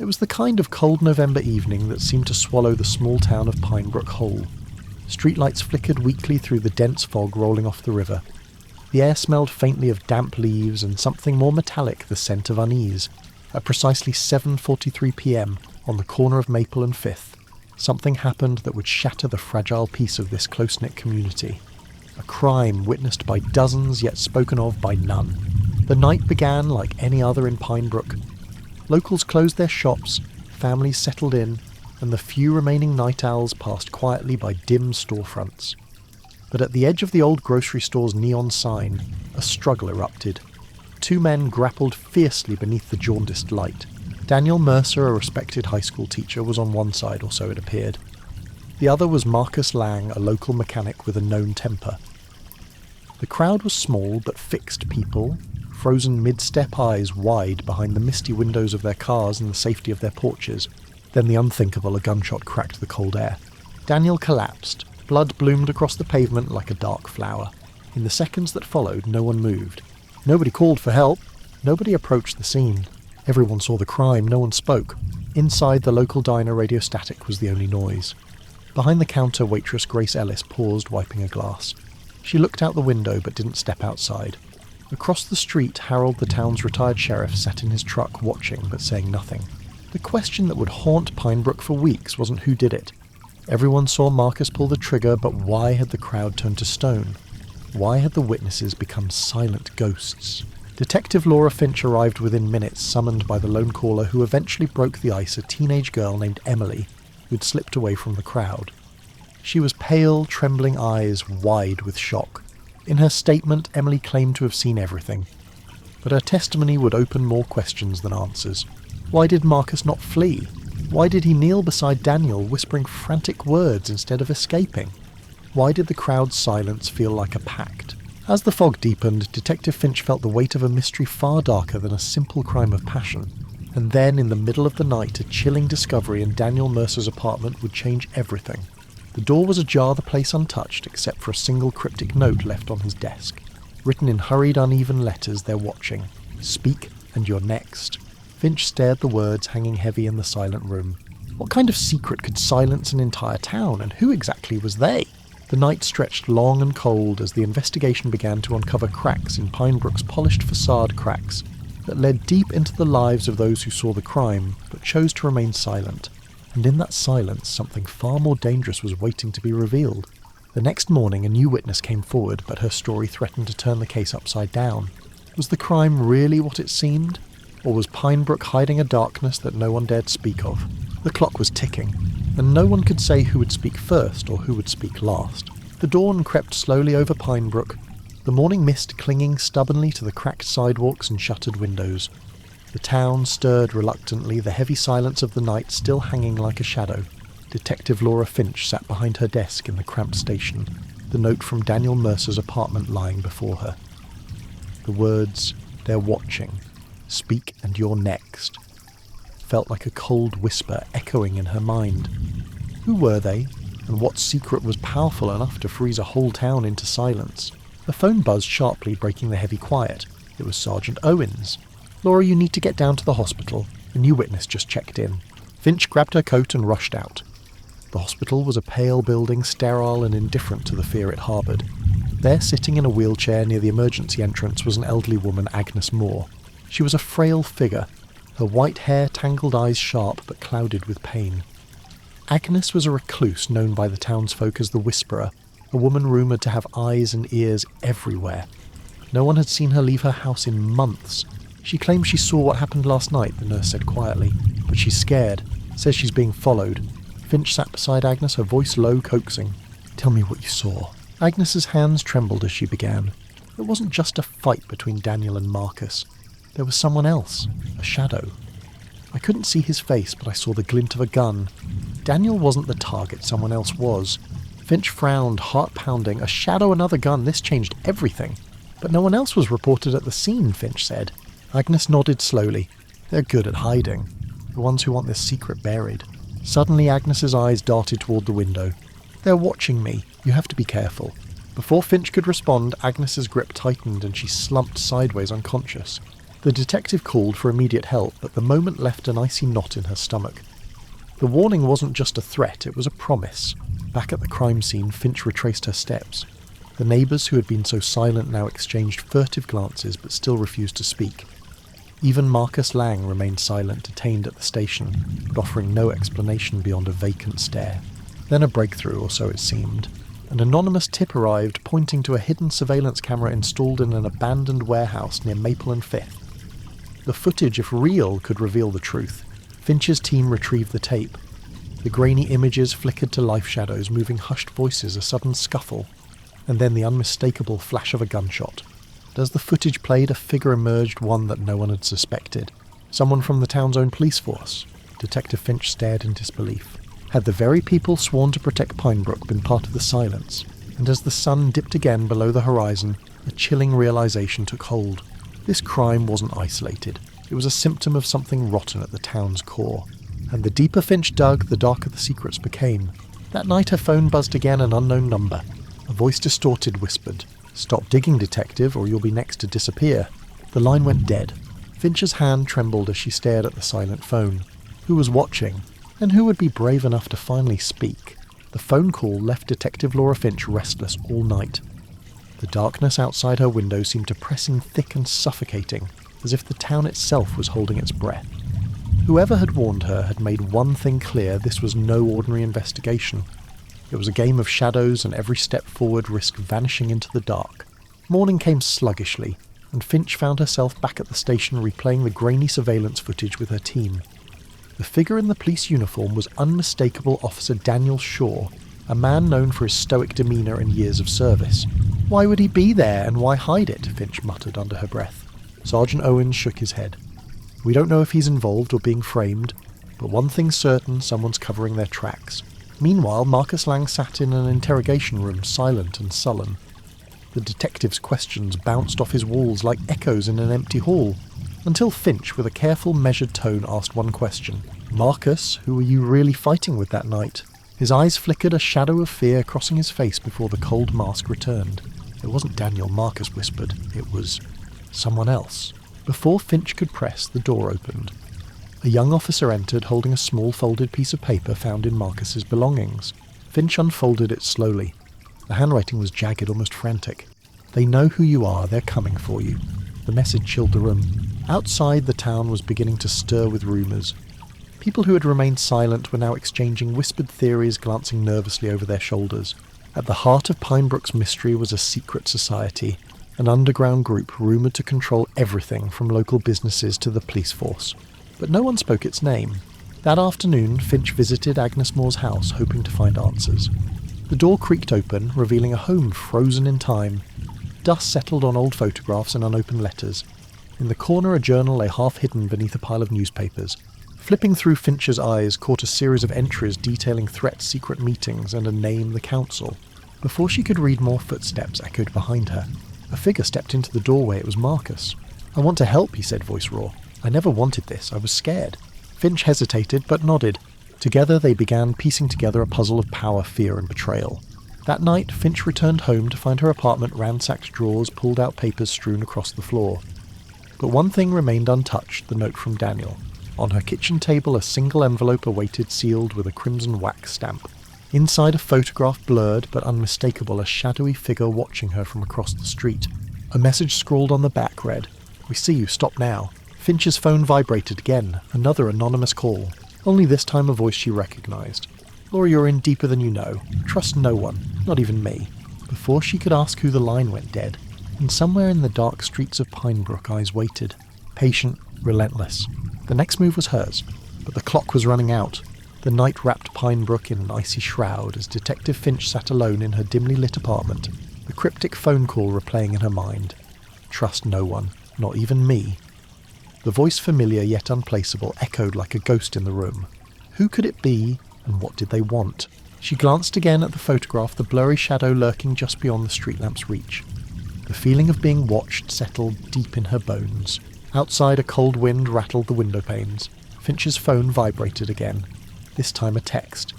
was the kind of cold November evening that seemed to swallow the small town of Pinebrook whole. Streetlights flickered weakly through the dense fog rolling off the river. The air smelled faintly of damp leaves and something more metallic, the scent of unease. At precisely 7:43 p.m, on the corner of Maple and 5th, something happened that would shatter the fragile peace of this close-knit community. A crime witnessed by dozens yet spoken of by none. The night began like any other in Pinebrook. Locals closed their shops, families settled in, and the few remaining night owls passed quietly by dim storefronts. But at the edge of the old grocery store's neon sign, a struggle erupted. 2 men grappled fiercely beneath the jaundiced light. Daniel Mercer, a respected high school teacher, was on one side, or so it appeared. The other was Marcus Lang, a local mechanic with a known temper. The crowd was small but fixed people, frozen mid-step, eyes wide behind the misty windows of their cars and the safety of their porches. Then the unthinkable, a gunshot cracked the cold air. Daniel collapsed. Blood bloomed across the pavement like a dark flower. In the seconds that followed, no one moved. Nobody called for help. Nobody approached the scene. Everyone saw the crime, no one spoke. Inside the local diner, radio static was the only noise. Behind the counter, waitress Grace Ellis paused, wiping a glass. She looked out the window but didn't step outside. Across the street, Harold, the town's retired sheriff, sat in his truck watching but saying nothing. The question that would haunt Pinebrook for weeks wasn't who did it. Everyone saw Marcus pull the trigger, but why had the crowd turned to stone? Why had the witnesses become silent ghosts? Detective Laura Finch arrived within minutes, summoned by the lone caller who eventually broke the ice, a teenage girl named Emily, who'd slipped away from the crowd. She was pale, trembling eyes wide with shock. In her statement, Emily claimed to have seen everything. But her testimony would open more questions than answers. Why did Marcus not flee? Why did he kneel beside Daniel, whispering frantic words instead of escaping? Why did the crowd's silence feel like a pact? As the fog deepened, Detective Finch felt the weight of a mystery far darker than a simple crime of passion. And then, in the middle of the night, a chilling discovery in Daniel Mercer's apartment would change everything. The door was ajar, the place untouched, except for a single cryptic note left on his desk. Written in hurried, uneven letters, they're watching. Speak, and you're next. Finch stared the words hanging heavy in the silent room. What kind of secret could silence an entire town, and who exactly was they? The night stretched long and cold as the investigation began to uncover cracks in Pinebrook's polished facade, cracks that led deep into the lives of those who saw the crime, but chose to remain silent. And in that silence, something far more dangerous was waiting to be revealed. The next morning, a new witness came forward, but her story threatened to turn the case upside down. Was the crime really what it seemed? Or was Pinebrook hiding a darkness that no one dared speak of? The clock was ticking, and no one could say who would speak first or who would speak last. The dawn crept slowly over Pinebrook, the morning mist clinging stubbornly to the cracked sidewalks and shuttered windows. The town stirred reluctantly, the heavy silence of the night still hanging like a shadow. Detective Laura Finch sat behind her desk in the cramped station, the note from Daniel Mercer's apartment lying before her. The words, "They're watching. Speak and you're next," felt like a cold whisper echoing in her mind. Who were they, and what secret was powerful enough to freeze a whole town into silence? The phone buzzed sharply, breaking the heavy quiet. It was Sergeant Owens. "Laura, you need to get down to the hospital. A new witness just checked in." Finch grabbed her coat and rushed out. The hospital was a pale building, sterile and indifferent to the fear it harboured. There, sitting in a wheelchair near the emergency entrance, was an elderly woman, Agnes Moore. She was a frail figure, her white hair, tangled eyes sharp but clouded with pain. Agnes was a recluse known by the townsfolk as the Whisperer, a woman rumoured to have eyes and ears everywhere. No one had seen her leave her house in months. She claims she saw what happened last night, the nurse said quietly, but she's scared, says she's being followed. Finch sat beside Agnes, her voice low, coaxing. "Tell me what you saw." Agnes's hands trembled as she began. It wasn't just a fight between Daniel and Marcus. There was someone else, a shadow. I couldn't see his face, but I saw the glint of a gun. Daniel wasn't the target, someone else was. Finch frowned, heart pounding. A shadow, another gun, this changed everything. But no one else was reported at the scene, Finch said. Agnes nodded slowly. They're good at hiding. The ones who want this secret buried. Suddenly Agnes's eyes darted toward the window. They're watching me. You have to be careful. Before Finch could respond, Agnes's grip tightened and she slumped sideways unconscious. The detective called for immediate help, but the moment left an icy knot in her stomach. The warning wasn't just a threat, it was a promise. Back at the crime scene, Finch retraced her steps. The neighbours who had been so silent now exchanged furtive glances but still refused to speak. Even Marcus Lang remained silent, detained at the station, but offering no explanation beyond a vacant stare. Then a breakthrough, or so it seemed. An anonymous tip arrived pointing to a hidden surveillance camera installed in an abandoned warehouse near Maple and 5th. The footage, if real, could reveal the truth. Finch's team retrieved the tape. The grainy images flickered to life shadows, moving hushed voices, a sudden scuffle, and then the unmistakable flash of a gunshot. And as the footage played, a figure emerged, one that no one had suspected. Someone from the town's own police force. Detective Finch stared in disbelief. Had the very people sworn to protect Pinebrook been part of the silence? And as the sun dipped again below the horizon, a chilling realization took hold. This crime wasn't isolated. It was a symptom of something rotten at the town's core. And the deeper Finch dug, the darker the secrets became. That night her phone buzzed again, an unknown number. A voice distorted whispered, "Stop digging, detective, or you'll be next to disappear." The line went dead. Finch's hand trembled as she stared at the silent phone. Who was watching? And who would be brave enough to finally speak? The phone call left Detective Laura Finch restless all night. The darkness outside her window seemed to press in thick and suffocating, as if the town itself was holding its breath. Whoever had warned her had made one thing clear: this was no ordinary investigation. It was a game of shadows, and every step forward risked vanishing into the dark. Morning came sluggishly, and Finch found herself back at the station replaying the grainy surveillance footage with her team. The figure in the police uniform was unmistakable Officer Daniel Shaw, a man known for his stoic demeanour and years of service. "Why would he be there, and why hide it?" Finch muttered under her breath. Sergeant Owens shook his head. "We don't know if he's involved or being framed, but one thing's certain: someone's covering their tracks." Meanwhile, Marcus Lang sat in an interrogation room, silent and sullen. The detective's questions bounced off his walls like echoes in an empty hall, until Finch, with a careful, measured tone, asked one question. "Marcus, who were you really fighting with that night?" His eyes flickered, a shadow of fear crossing his face before the cold mask returned. It wasn't Daniel, Marcus whispered. It was someone else. Before Finch could press, the door opened. A young officer entered, holding a small folded piece of paper found in Marcus's belongings. Finch unfolded it slowly. The handwriting was jagged, almost frantic. "They know who you are. They're coming for you." The message chilled the room. Outside, the town was beginning to stir with rumours. People who had remained silent were now exchanging whispered theories, glancing nervously over their shoulders. At the heart of Pinebrook's mystery was a secret society, an underground group rumoured to control everything from local businesses to the police force. But no one spoke its name. That afternoon, Finch visited Agnes Moore's house, hoping to find answers. The door creaked open, revealing a home frozen in time. Dust settled on old photographs and unopened letters. In the corner, a journal lay half hidden beneath a pile of newspapers. Flipping through, Finch's eyes caught a series of entries detailing threats, secret meetings, and a name: the council. Before she could read more, footsteps echoed behind her. A figure stepped into the doorway. It was Marcus. "I want to help," he said, voice raw. "I never wanted this. I was scared." Finch hesitated, but nodded. Together they began piecing together a puzzle of power, fear, and betrayal. That night, Finch returned home to find her apartment ransacked, drawers pulled out, papers strewn across the floor. But one thing remained untouched: the note from Daniel. On her kitchen table, a single envelope awaited, sealed with a crimson wax stamp. Inside, a photograph, blurred but unmistakable, a shadowy figure watching her from across the street. A message scrawled on the back read, "We see you, stop now." Finch's phone vibrated again, another anonymous call. Only this time a voice she recognised. "Laura, you're in deeper than you know. Trust no one, not even me." Before she could ask who, the line went dead. And somewhere in the dark streets of Pinebrook, eyes waited. Patient, relentless. The next move was hers, but the clock was running out. The night wrapped Pinebrook in an icy shroud as Detective Finch sat alone in her dimly lit apartment, the cryptic phone call replaying in her mind. "Trust no one, not even me." The voice, familiar yet unplaceable, echoed like a ghost in the room. Who could it be, and what did they want? She glanced again at the photograph, the blurry shadow lurking just beyond the street lamp's reach. The feeling of being watched settled deep in her bones. Outside, a cold wind rattled the window panes. Finch's phone vibrated again. This time a text.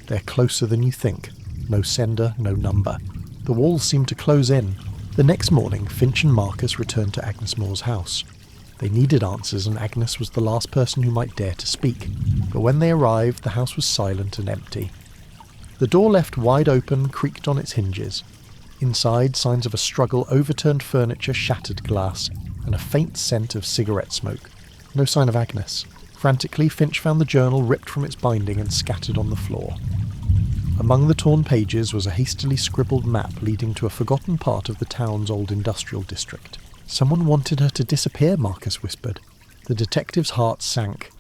"They're closer than you think. No sender, no number." The walls seemed to close in. The next morning, Finch and Marcus returned to Agnes Moore's house. They needed answers, and Agnes was the last person who might dare to speak. But when they arrived, the house was silent and empty. The door left wide open creaked on its hinges. Inside, signs of a struggle, overturned furniture, shattered glass, and a faint scent of cigarette smoke. No sign of Agnes. Frantically, Finch found the journal ripped from its binding and scattered on the floor. Among the torn pages was a hastily scribbled map leading to a forgotten part of the town's old industrial district. Someone wanted her to disappear, Marcus whispered. The detective's heart sank.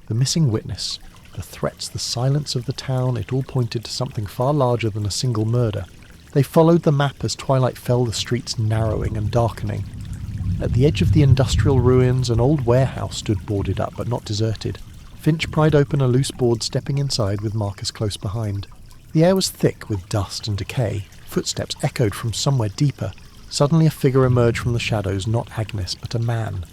The missing witness, the threats, the silence of the town, it all pointed to something far larger than a single murder. They followed the map as twilight fell, the streets narrowing and darkening. At the edge of the industrial ruins, an old warehouse stood boarded up but not deserted. Finch pried open a loose board, stepping inside with Marcus close behind. The air was thick with dust and decay. Footsteps echoed from somewhere deeper. Suddenly a figure emerged from the shadows, not Agnes, but a man.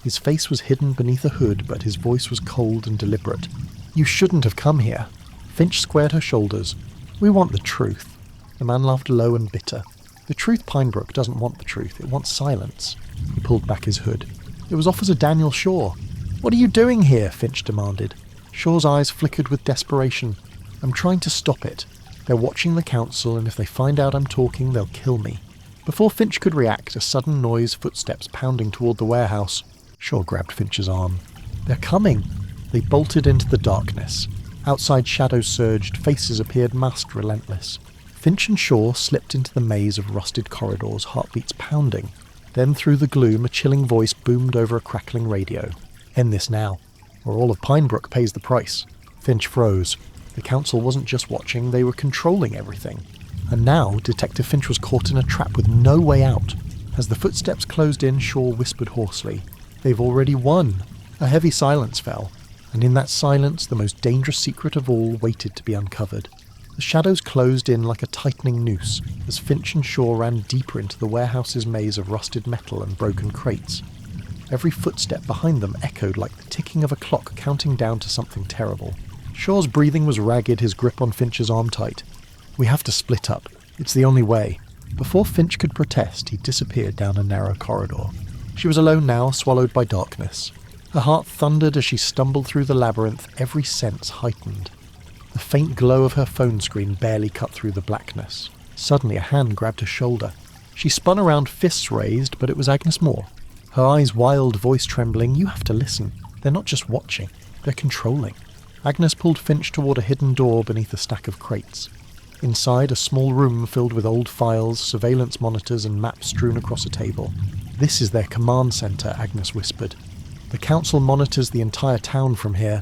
His face was hidden beneath a hood, but his voice was cold and deliberate. "You shouldn't have come here." Finch squared her shoulders. "We want the truth." The man laughed low and bitter. "The truth, Pinebrook, doesn't want the truth. It wants silence." He pulled back his hood. "It was Officer Daniel Shaw." "What are you doing here?" Finch demanded. Shaw's eyes flickered with desperation. "I'm trying to stop it. They're watching the council, and if they find out I'm talking, they'll kill me." Before Finch could react, a sudden noise, footsteps pounding toward the warehouse. Shaw grabbed Finch's arm. "They're coming." They bolted into the darkness. Outside, shadows surged, faces appeared, masked, relentless. Finch and Shaw slipped into the maze of rusted corridors, heartbeats pounding. Then through the gloom, a chilling voice boomed over a crackling radio. "End this now, or all of Pinebrook pays the price." Finch froze. The council wasn't just watching, they were controlling everything. And now, Detective Finch was caught in a trap with no way out. As the footsteps closed in, Shaw whispered hoarsely, "They've already won." A heavy silence fell, and in that silence, the most dangerous secret of all waited to be uncovered. The shadows closed in like a tightening noose, as Finch and Shaw ran deeper into the warehouse's maze of rusted metal and broken crates. Every footstep behind them echoed like the ticking of a clock counting down to something terrible. Shaw's breathing was ragged, his grip on Finch's arm tight. "We have to split up. It's the only way." Before Finch could protest, he disappeared down a narrow corridor. She was alone now, swallowed by darkness. Her heart thundered as she stumbled through the labyrinth, every sense heightened. The faint glow of her phone screen barely cut through the blackness. Suddenly a hand grabbed her shoulder. She spun around, fists raised, but it was Agnes Moore. Her eyes wild, voice trembling. "You have to listen. They're not just watching. They're controlling." Agnes pulled Finch toward a hidden door beneath a stack of crates. Inside, a small room filled with old files, surveillance monitors, and maps strewn across a table. "This is their command center," Agnes whispered. "The council monitors the entire town from here.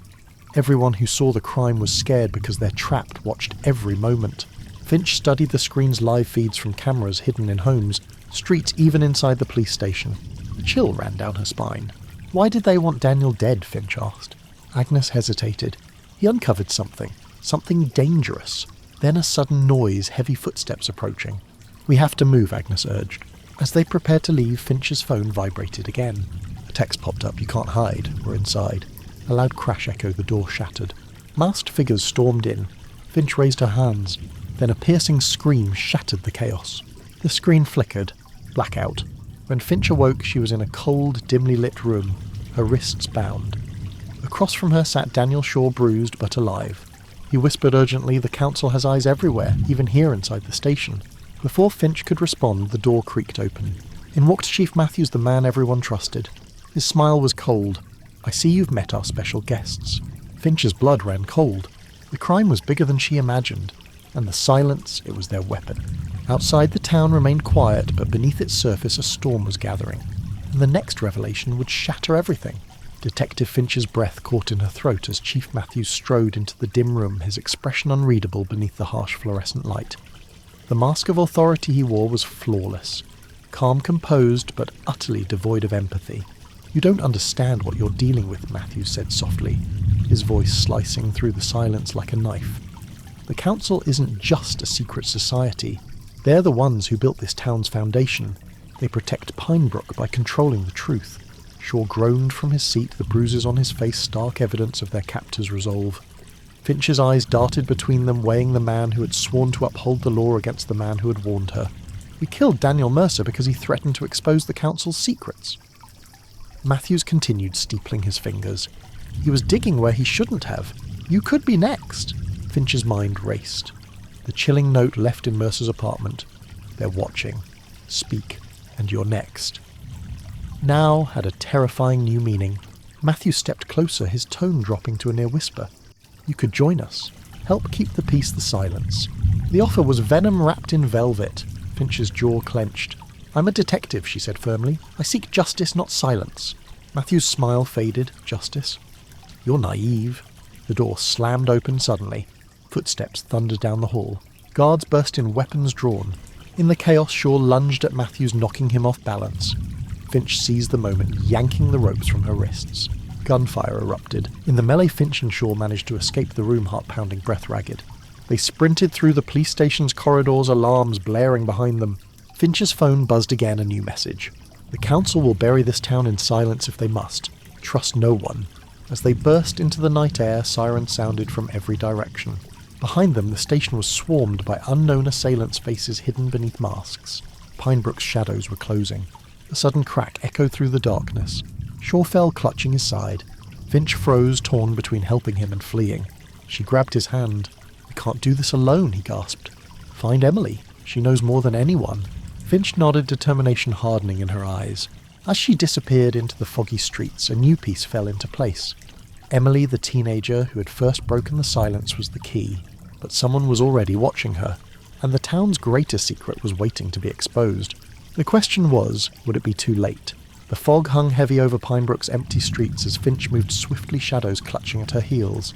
Everyone who saw the crime was scared because they're trapped, watched every moment." Finch studied the screen's live feeds from cameras hidden in homes, streets, even inside the police station. A chill ran down her spine. "Why did they want Daniel dead?" Finch asked. Agnes hesitated. He uncovered something dangerous. Then a sudden noise, heavy footsteps approaching. "We have to move," Agnes urged. As they prepared to leave, Finch's phone vibrated again. A text popped up, "You can't hide. We're inside." A loud crash echoed, the door shattered. Masked figures stormed in. Finch raised her hands. Then a piercing scream shattered the chaos. The screen flickered. Blackout. When Finch awoke, she was in a cold, dimly lit room, her wrists bound. Across from her sat Daniel Shaw, bruised but alive. He whispered urgently, "The council has eyes everywhere, even here inside the station." Before Finch could respond, the door creaked open. In walked Chief Matthews, the man everyone trusted. His smile was cold. "I see you've met our special guests." Finch's blood ran cold. The crime was bigger than she imagined, and the silence, it was their weapon. Outside, the town remained quiet, but beneath its surface a storm was gathering. And the next revelation would shatter everything. Detective Finch's breath caught in her throat as Chief Matthews strode into the dim room, his expression unreadable beneath the harsh fluorescent light. The mask of authority he wore was flawless. Calm, composed, but utterly devoid of empathy. "You don't understand what you're dealing with," Matthews said softly, his voice slicing through the silence like a knife. "The council isn't just a secret society. They're the ones who built this town's foundation. They protect Pinebrook by controlling the truth." Shaw groaned from his seat, the bruises on his face stark evidence of their captor's resolve. Finch's eyes darted between them, weighing the man who had sworn to uphold the law against the man who had warned her. "We killed Daniel Mercer because he threatened to expose the council's secrets." Matthews continued steepling his fingers. He was digging where he shouldn't have. You could be next. Finch's mind raced. The chilling note left in Mercer's apartment. They're watching. Speak, and you're next. Now had a terrifying new meaning. Matthew stepped closer, his tone dropping to a near whisper. You could join us. Help keep the peace, the silence. The offer was venom wrapped in velvet. Finch's jaw clenched. I'm a detective, she said firmly. I seek justice, not silence. Matthew's smile faded. Justice? You're naive. The door slammed open suddenly. Footsteps thundered down the hall. Guards burst in, weapons drawn. In the chaos, Shaw lunged at Matthews, knocking him off balance. Finch seized the moment, yanking the ropes from her wrists. Gunfire erupted. In the melee, Finch and Shaw managed to escape the room, heart-pounding, breath ragged. They sprinted through the police station's corridors, alarms blaring behind them. Finch's phone buzzed again, a new message. The council will bury this town in silence if they must. Trust no one. As they burst into the night air, sirens sounded from every direction. Behind them, the station was swarmed by unknown assailants' faces hidden beneath masks. Pinebrook's shadows were closing. A sudden crack echoed through the darkness. Shaw fell, clutching his side. Finch froze, torn between helping him and fleeing. She grabbed his hand. I can't do this alone, he gasped. Find Emily. She knows more than anyone. Finch nodded, determination hardening in her eyes. As she disappeared into the foggy streets, a new piece fell into place. Emily, the teenager who had first broken the silence, was the key. But someone was already watching her, and the town's greater secret was waiting to be exposed. The question was, would it be too late? The fog hung heavy over Pinebrook's empty streets as Finch moved swiftly, shadows clutching at her heels.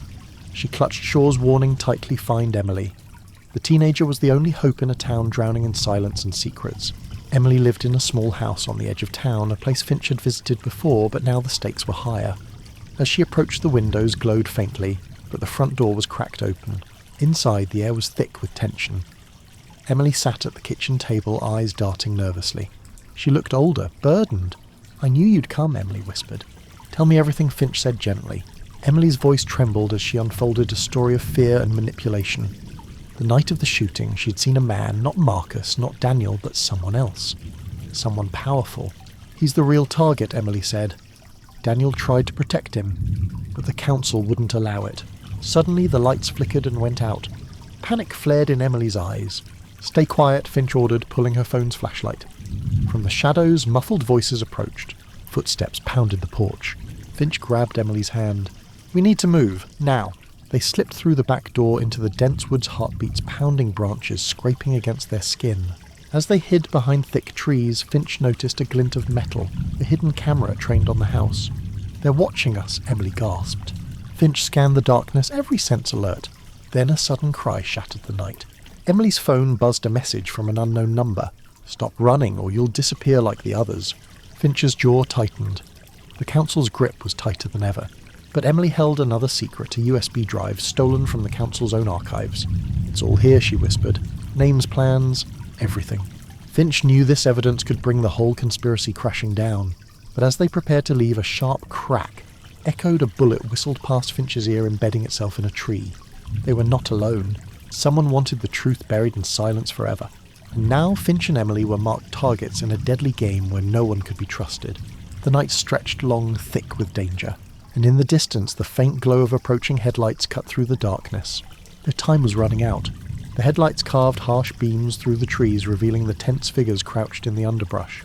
She clutched Shaw's warning tightly, find Emily. The teenager was the only hope in a town drowning in silence and secrets. Emily lived in a small house on the edge of town, a place Finch had visited before, but now the stakes were higher. As she approached, the windows glowed faintly, but the front door was cracked open. Inside, the air was thick with tension. Emily sat at the kitchen table, eyes darting nervously. She looked older, burdened. I knew you'd come, Emily whispered. Tell me everything, Finch said gently. Emily's voice trembled as she unfolded a story of fear and manipulation. The night of the shooting, she'd seen a man, not Marcus, not Daniel, but someone else. Someone powerful. He's the real target, Emily said. Daniel tried to protect him, but the council wouldn't allow it. Suddenly the lights flickered and went out. Panic flared in Emily's eyes. Stay quiet, Finch ordered, pulling her phone's flashlight. From the shadows, muffled voices approached. Footsteps pounded the porch. Finch grabbed Emily's hand. We need to move, now. They slipped through the back door into the dense woods, heartbeats pounding branches, scraping against their skin. As they hid behind thick trees, Finch noticed a glint of metal, a hidden camera trained on the house. They're watching us, Emily gasped. Finch scanned the darkness, every sense alert. Then a sudden cry shattered the night. Emily's phone buzzed a message from an unknown number. Stop running or you'll disappear like the others. Finch's jaw tightened. The council's grip was tighter than ever. But Emily held another secret, a USB drive stolen from the council's own archives. It's all here, she whispered. Names, plans, everything. Finch knew this evidence could bring the whole conspiracy crashing down. But as they prepared to leave, a sharp crack echoed. A bullet whistled past Finch's ear, embedding itself in a tree. They were not alone. Someone wanted the truth buried in silence forever. And now Finch and Emily were marked targets in a deadly game where no one could be trusted. The night stretched long, thick with danger. And in the distance, the faint glow of approaching headlights cut through the darkness. Their time was running out. The headlights carved harsh beams through the trees, revealing the tense figures crouched in the underbrush.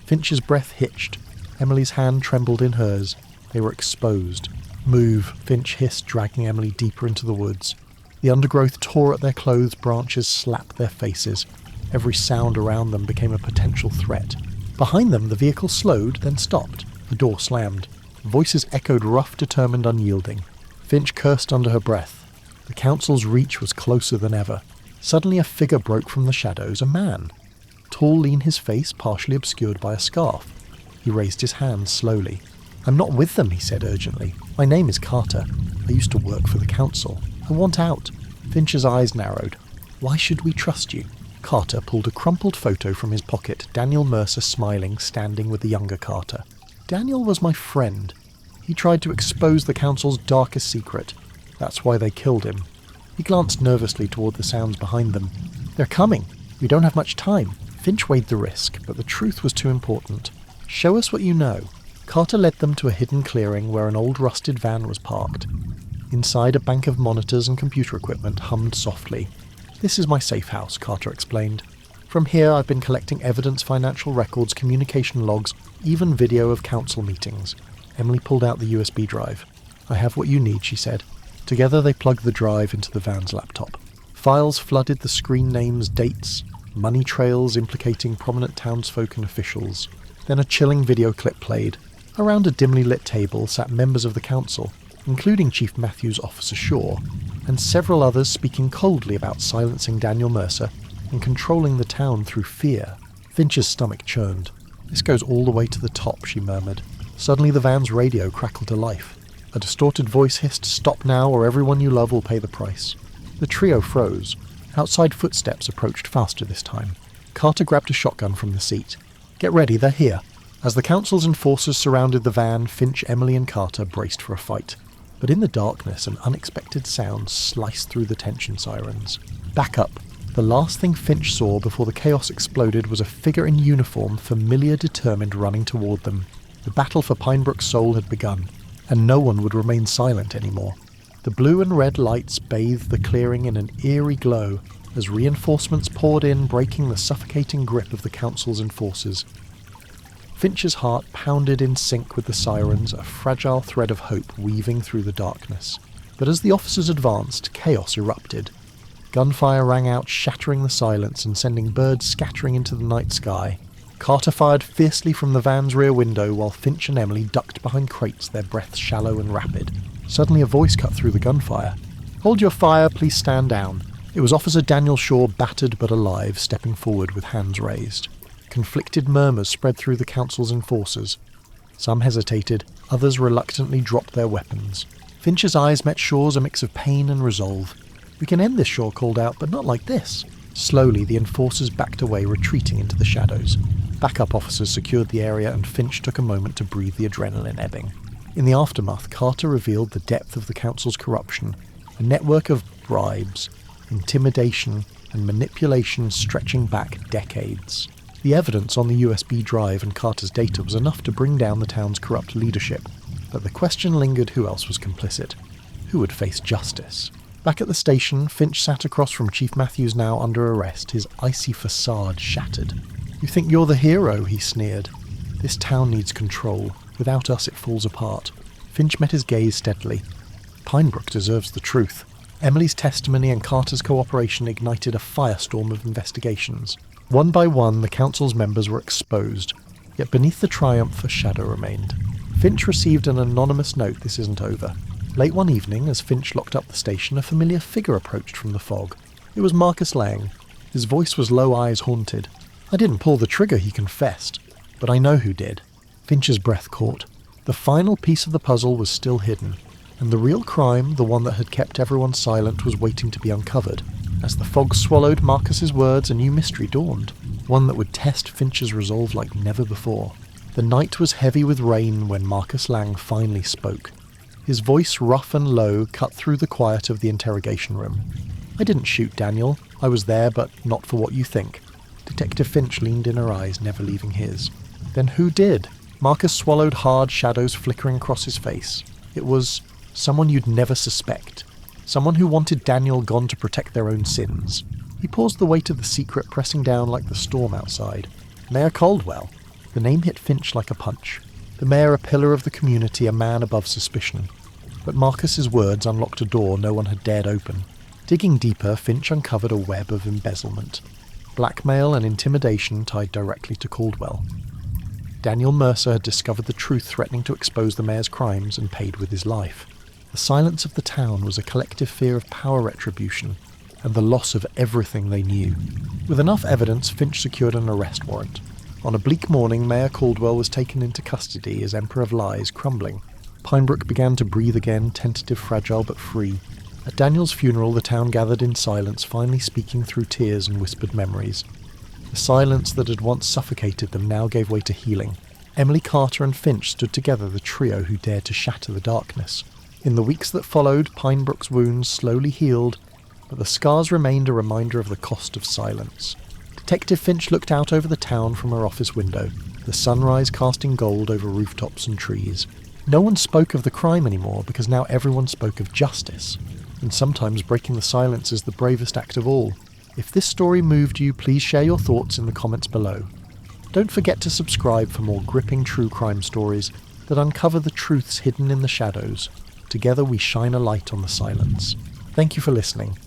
Finch's breath hitched. Emily's hand trembled in hers. They were exposed. Move, Finch hissed, dragging Emily deeper into the woods. The undergrowth tore at their clothes, branches slapped their faces. Every sound around them became a potential threat. Behind them, the vehicle slowed, then stopped. The door slammed. Voices echoed, rough, determined, unyielding. Finch cursed under her breath. The council's reach was closer than ever. Suddenly a figure broke from the shadows, a man. Tall, lean, his face partially obscured by a scarf. He raised his hands slowly. I'm not with them, he said urgently. My name is Carter. I used to work for the council. I want out. Finch's eyes narrowed. Why should we trust you? Carter pulled a crumpled photo from his pocket, Daniel Mercer smiling, standing with the younger Carter. Daniel was my friend. He tried to expose the council's darkest secret. That's why they killed him. He glanced nervously toward the sounds behind them. They're coming. We don't have much time. Finch weighed the risk, but the truth was too important. Show us what you know. Carter led them to a hidden clearing where an old rusted van was parked. Inside, a bank of monitors and computer equipment hummed softly. "This is my safe house," Carter explained. "From here I've been collecting evidence, financial records, communication logs, even video of council meetings." Emily pulled out the USB drive. "I have what you need," she said. Together they plugged the drive into the van's laptop. Files flooded the screen, names, dates, money trails implicating prominent townsfolk and officials. Then a chilling video clip played. Around a dimly lit table sat members of the council, including Chief Matthews' Officer Shaw, and several others speaking coldly about silencing Daniel Mercer and controlling the town through fear. Finch's stomach churned. "This goes all the way to the top," she murmured. Suddenly the van's radio crackled to life. A distorted voice hissed, "Stop now or everyone you love will pay the price." The trio froze. Outside footsteps approached faster this time. Carter grabbed a shotgun from the seat. "Get ready, they're here." As the council's enforcers surrounded the van, Finch, Emily and Carter braced for a fight. But in the darkness, an unexpected sound sliced through the tension sirens. "Back up." The last thing Finch saw before the chaos exploded was a figure in uniform, familiar, determined, running toward them. The battle for Pinebrook's soul had begun, and no one would remain silent anymore. The blue and red lights bathed the clearing in an eerie glow as reinforcements poured in, breaking the suffocating grip of the council's enforcers. Finch's heart pounded in sync with the sirens, a fragile thread of hope weaving through the darkness. But as the officers advanced, chaos erupted. Gunfire rang out, shattering the silence and sending birds scattering into the night sky. Carter fired fiercely from the van's rear window while Finch and Emily ducked behind crates, their breaths shallow and rapid. Suddenly a voice cut through the gunfire. "Hold your fire, please stand down." It was Officer Daniel Shaw, battered but alive, stepping forward with hands raised. Conflicted murmurs spread through the council's enforcers. Some hesitated, others reluctantly dropped their weapons. Finch's eyes met Shaw's, a mix of pain and resolve. "We can end this," Shaw called out, "but not like this." Slowly, the enforcers backed away, retreating into the shadows. Backup officers secured the area, and Finch took a moment to breathe, the adrenaline ebbing. In the aftermath, Carter revealed the depth of the council's corruption, a network of bribes, intimidation, and manipulation stretching back decades. The evidence on the USB drive and Carter's data was enough to bring down the town's corrupt leadership, but the question lingered: who else was complicit? Who would face justice? Back at the station, Finch sat across from Chief Matthews, now under arrest, his icy facade shattered. "You think you're the hero," he sneered. "This town needs control. Without us, it falls apart." Finch met his gaze steadily. Pinebrook deserves the truth. Emily's testimony and Carter's cooperation ignited a firestorm of investigations. One by one, the council's members were exposed, yet beneath the triumph a shadow remained. Finch received an anonymous note: "This isn't over." Late one evening, as Finch locked up the station, a familiar figure approached from the fog. It was Marcus Lang. His voice was low, eyes haunted. "I didn't pull the trigger," he confessed, "but I know who did." Finch's breath caught. The final piece of the puzzle was still hidden, and the real crime, the one that had kept everyone silent, was waiting to be uncovered. As the fog swallowed Marcus's words, a new mystery dawned, one that would test Finch's resolve like never before. The night was heavy with rain when Marcus Lang finally spoke. His voice, rough and low, cut through the quiet of the interrogation room. "I didn't shoot Daniel. I was there, but not for what you think." Detective Finch leaned in her eyes, never leaving his. "Then who did?" Marcus swallowed hard, shadows flickering across his face. "It was someone you'd never suspect. Someone who wanted Daniel gone to protect their own sins." He paused, the weight of the secret pressing down like the storm outside. "Mayor Caldwell." The name hit Finch like a punch. The mayor, a pillar of the community, a man above suspicion. But Marcus's words unlocked a door no one had dared open. Digging deeper, Finch uncovered a web of embezzlement. Blackmail and intimidation tied directly to Caldwell. Daniel Mercer had discovered the truth, threatening to expose the mayor's crimes, and paid with his life. The silence of the town was a collective fear of power retribution, and the loss of everything they knew. With enough evidence, Finch secured an arrest warrant. On a bleak morning, Mayor Caldwell was taken into custody, his Emperor of Lies crumbling. Pinebrook began to breathe again, tentative, fragile, but free. At Daniel's funeral, the town gathered in silence, finally speaking through tears and whispered memories. The silence that had once suffocated them now gave way to healing. Emily, Carter and Finch stood together, the trio who dared to shatter the darkness. In the weeks that followed, Pinebrook's wounds slowly healed, but the scars remained a reminder of the cost of silence. Detective Finch looked out over the town from her office window. the sunrise casting gold over rooftops and trees. No one spoke of the crime anymore because now everyone spoke of justice. And sometimes breaking the silence is the bravest act of all. If this story moved you, please share your thoughts in the comments below. Don't forget to subscribe for more gripping true crime stories that uncover the truths hidden in the shadows. Together we shine a light on the silence. Thank you for listening.